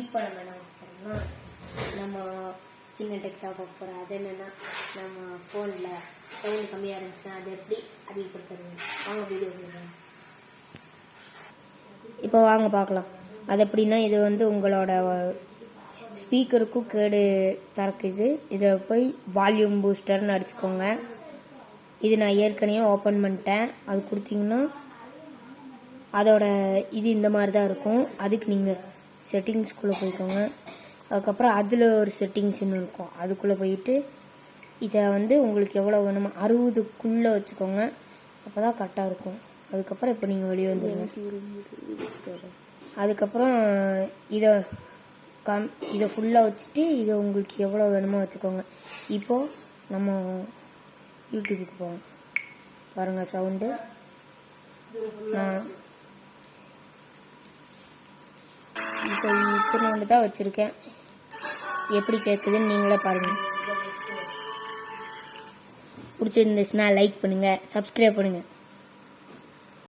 இப்போ நம்ம என்ன பண்ணோம்னா நம்ம சின்ன டெக் தான் பார்க்க போகிறோம். அது என்னென்னா நம்ம ஃபோனில் சவுண்ட் கம்மியாக இருந்துச்சுன்னா அது எப்படி அதிகப்படுத்துறது வாங்க வீடியோ கொடுக்குறோம். இப்போ வாங்க பார்க்கலாம். அது எப்படின்னா இது வந்து உங்களோட ஸ்பீக்கருக்கும் கேடு திறக்குது. இதை போய் வால்யூம் பூஸ்டர்னு அடிச்சுக்கோங்க. இது நான் ஏற்கனவே ஓப்பன் பண்ணிட்டேன். அது கொடுத்தீங்கன்னா அதோட இது இந்த மாதிரி தான் இருக்கும். அதுக்கு நீங்கள் செட்டிங்ஸ்குள்ளே போய்க்கோங்க. அதுக்கப்புறம் அதில் ஒரு செட்டிங்ஸ்ன்னு இருக்கும். அதுக்குள்ளே போயிட்டு இதை வந்து உங்களுக்கு எவ்வளோ வேணுமோ 60க்குள்ளே வச்சுக்கோங்க. அப்போ தான் கரெக்டாக இருக்கும். அதுக்கப்புறம் இப்போ நீங்கள் வெளியே வந்துடுங்க. அதுக்கப்புறம் இதை ஃபுல்லாக வச்சுட்டு இதை உங்களுக்கு எவ்வளோ வேணுமோ வச்சுக்கோங்க. இப்போது நம்ம யூடியூபுக்கு போவோம். பாருங்கள் சவுண்டு. நான் இப்போ இத்தனை தான் வச்சுருக்கேன். எப்படி கேட்குதுன்னு நீங்களே பாருங்கள். பிடிச்சிருந்துச்சுன்னா லைக் பண்ணுங்கள், சப்ஸ்கிரைப் பண்ணுங்கள்.